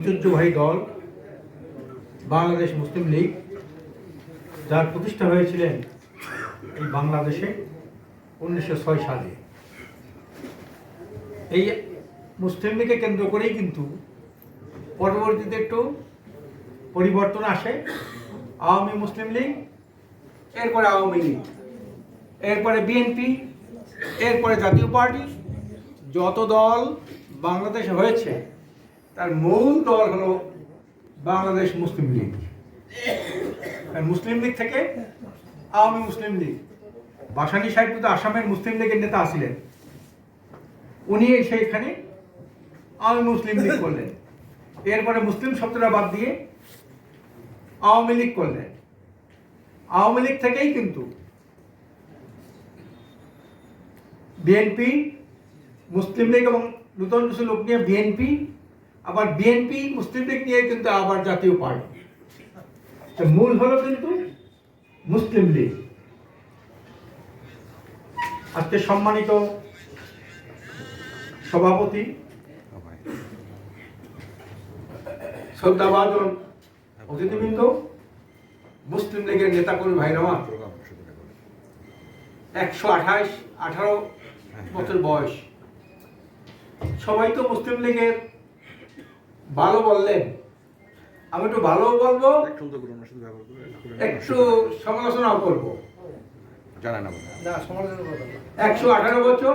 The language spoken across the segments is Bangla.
ঐতিহ্যবাহী দল বাংলাদেশ মুসলিম লীগ, যার প্রতিষ্ঠা হয়েছিলেন এই বাংলাদেশে 1906 সালে। এই মুসলিম লীগকে কেন্দ্র করেই কিন্তু পরবর্তীতে একটু পরিবর্তন আসে। আওয়ামী মুসলিম লীগ, এরপরে আওয়ামী লীগ, এরপরে বিএনপি, এরপরে জাতীয় পার্টি। যত দল বাংলাদেশে হয়েছে তার মূল দল হলো বাংলাদেশ মুসলিম লীগ। মুসলিম লীগ থেকে আওয়ামী মুসলিম লীগ, ভাসানী সাহেব কিন্তু আসামের মুসলিম লীগের নেতা ছিলেন, উনি সেইখানে আওয়ামী মুসলিম লীগ করলেন। এরপরে মুসলিম শব্দটা বাদ দিয়ে আওয়ামী লীগ করলেন। আওয়ামী লীগ থেকেই কিন্তু বিএনপি, মুসলিম লীগ এবং নূতন কিছু লোক নিয়ে বিএনপি, আবার বিএনপি মুসলিম লীগ নিয়ে কিন্তু আবার জাতীয় পার্টি। মূল হলো কিন্তু মুসলিম লীগ। আজকে সম্মানিত সভাপতি, শ্রদ্ধাভাজন অতিথিবৃন্দ, মুসলিম লীগের নেতাকর্মী ভাইরা, 118 বছর বয়স, সবাই তো মুসলিম লীগের ভালো বললেন, আমি একটু ভালো বলবো, একটু সমালোচনাও করবো। 118 বছর,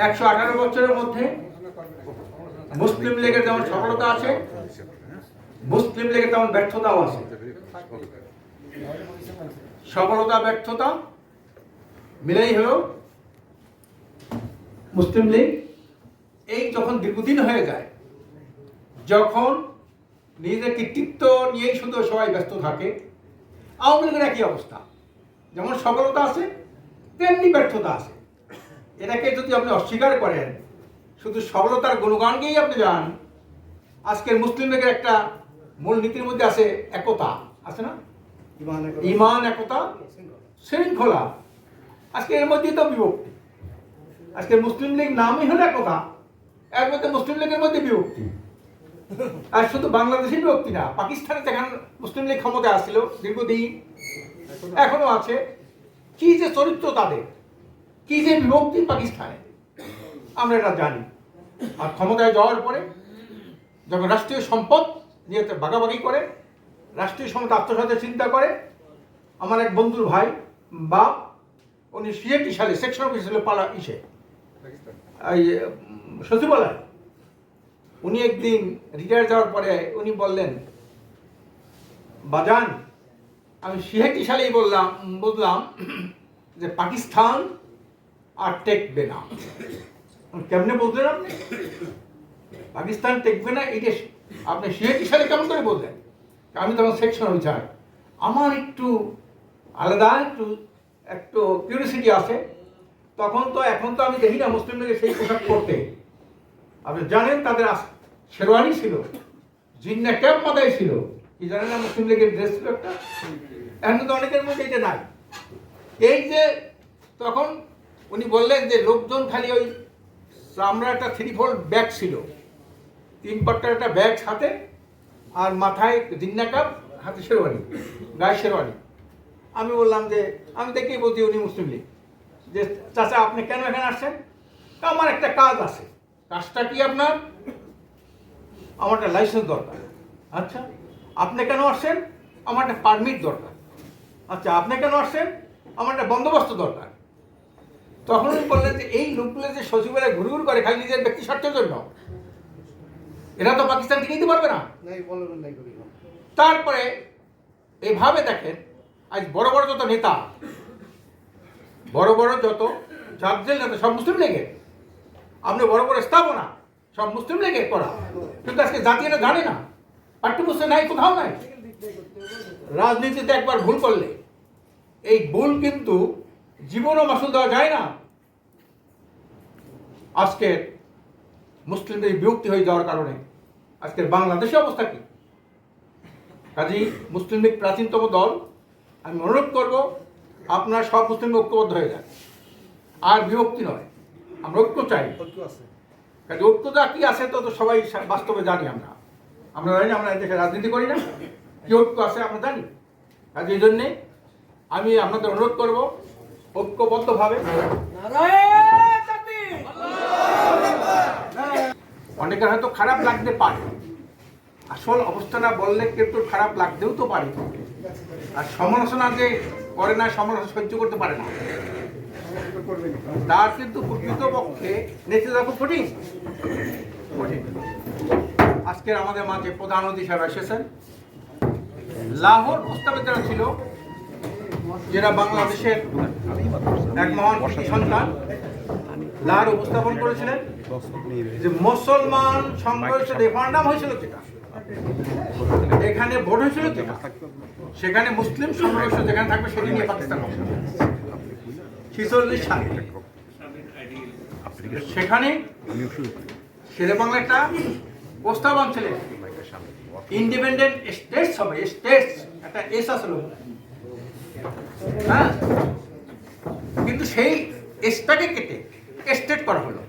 118 বছরের মধ্যে মুসলিম লীগের যেমন সফলতা আছে, মুসলিম লীগের তেমন ব্যর্থতাও আছে। সফলতা ব্যর্থতা মিলেই হলো মুসলিম লীগ। এই যখন দীর্ঘদিন হয়ে যায়, যখন নিজেদের কৃতিত্ব নিয়েই শুধু সবাই ব্যস্ত থাকে, আওয়ামী লীগের একই অবস্থা, যেমন সফলতা আছে তেমনি ব্যর্থতা আছে। এটাকে যদি আপনি অস্বীকার করেন, শুধু সফলতার গুণগান গিয়েই আপনি যান, আজকের মুসলিম লীগের একটা মূল নীতির মধ্যে আছে একতা, আছে না? ইমান, একতা, শৃঙ্খলা। আজকে এর মধ্যেই তো বিভক্তি। আজকে মুসলিম লীগ নামই হলো একতা, এর মধ্যে মুসলিম লীগের মধ্যে বিভক্তি। আর শুধু বাংলাদেশের বিভক্তি না, পাকিস্তানে যেখানে মুসলিম লীগ ক্ষমতায় আসছিল দীর্ঘদিন, এখনো আছে। কি যে চরিত্র তাদের, কি যে বিভক্তি পাকিস্তানে, আমরা এটা জানি। আর ক্ষমতায় যাওয়ার পরে যখন রাষ্ট্রীয় সম্পদ নিয়ে ভাগাভাগি করে, রাষ্ট্রীয় সম্পদ আত্মসাতের চিন্তা করে, আমার এক বন্ধুর ভাই বাপ, উনি 66 সালে সেকশন অফিস ছিল পালা ইসে এই সচিবালয়। উনি একদিন রিটায়ার যাওয়ার পরে উনি বললেন, বাজান, আমি 66 সালেই বুঝলাম যে পাকিস্তান আর টেকবে না। কেমনে বললেন আপনি পাকিস্তান টেকবে না? এটা আপনি 66 সালে কেমন করে বললেন? আমি তখন সেকশন অফিসার, আমার একটু আলাদা একটু কিউরিয়াসিটি আছে। তখন তো, এখন তো আমি দেখি না মুসলিম লীগের সেই পোশাক পরতে। আপনি জানেন তাদের শেরওয়ানি ছিল, জিন্না ক্যাপ মাথায় ছিল, কি জানেন না মুসলিম লীগের ড্রেস ছিল একটা। এখন তো অনেকের মধ্যে এটা নাই। এই যে তখন উনি বললেন যে লোকজন খালি ওই আমরা একটা 3-fold ব্যাগ ছিল, 3 পাট্টার একটা ব্যাগ হাতে, আর মাথায় জিন্না কাপ, হাতে শেরওয়ানি, গায়ে শেরওয়ানি। আমি বললাম যে, আমি দেখেই বলছি উনি মুসলিম লীগ। যে চাচা আপনি কেন এখানে আসছেন? আমার একটা কাজ আছে। কাজটা কি আপনার? আমার একটা লাইসেন্স দরকার। আচ্ছা, আপনি কেন আসছেন? আমার একটা পারমিট দরকার। আচ্ছা, আপনি কেন আসছেন? আমার একটা বন্দোবস্ত দরকার। তখন উনি বললেন যে এই লোকগুলো যে সচিবালয়ে ঘুরে ঘুরে করে খালি নিজের ব্যক্তি স্বার্থের জন্য, এরা তো পাকিস্তান থেকে নিতে পারবে না। তারপরে এইভাবে দেখেন, আজ বড় বড় যত নেতা, বড় বড় যত জাতীয় নেতা, সব মুসলিম লীগের। আপনি বড় বড় স্থাপনা সব মুসলিম লীগের করা, কিন্তু আজকে জাতীয়রা জানে না, পাঠ্যপুস্তকে নাই, কোথাও নাই। রাজনীতিতে একবার ভুল করলে এই ভুল কিন্তু জীবনও মাসুল দেওয়া যায় না। আজকের মুসলিমদের বিভক্তি হয়ে যাওয়ার কারণে আজকের বাংলাদেশের অবস্থা কি? কাজেই মুসলিম লীগ প্রাচীনতম দল। আমি অনুরোধ করব আপনারা সব মুসলিম ঐক্যবদ্ধ হয়ে যান, আর বিভক্তি নয়। আমরা ঐক্য চাই। কাজে ঐক্যতা কি আছে তো সবাই বাস্তবে জানি আমরা। আমরা জানি না, আমরা দেশে রাজনীতি করি না, কি ঐক্য আছে আমরা জানি। কাজে এই জন্যে আমি আপনাদের অনুরোধ করব ঐক্যবদ্ধভাবে। অনেকের হয়তো খারাপ লাগতে পারে, আসল অবস্থাটা বললে কিন্তু খারাপ লাগতেও তো পারে। আর সমালোচনা যে করে না, সমালোচনা সহ্য করতে পারে না, তার কিন্তু প্রকৃতপক্ষে নেতৃত্ব খুব কঠিন কঠিন। আজকের আমাদের মাঝে প্রধান অতিথি সাহেব এসেছেন। লাহোর প্রস্তাবে যারা ছিল, যারা বাংলাদেশের এক মহান কৃতি সন্তান, লাহোর উপস্থাপন করেছিলেন যে মুসলমান সংঘর্ষ রেফারেন্ডাম হয়েছিল যেটা, এখানে ভোট হয়েছিল যেটা, সেখানে মুসলিম সংঘর্ষ যেখানে থাকবে সেটি নিয়ে পাকিস্তান 46 সালে সেখানে শেরে বাংলা একটা প্রস্তাব আনছিলেন, ইন্ডিপেন্ডেন্ট স্টেটস হবে, স্টেটস একটা এস আসলো, হ্যাঁ, কিন্তু সেই এসটাকে কেটে স্টেট করা হলো।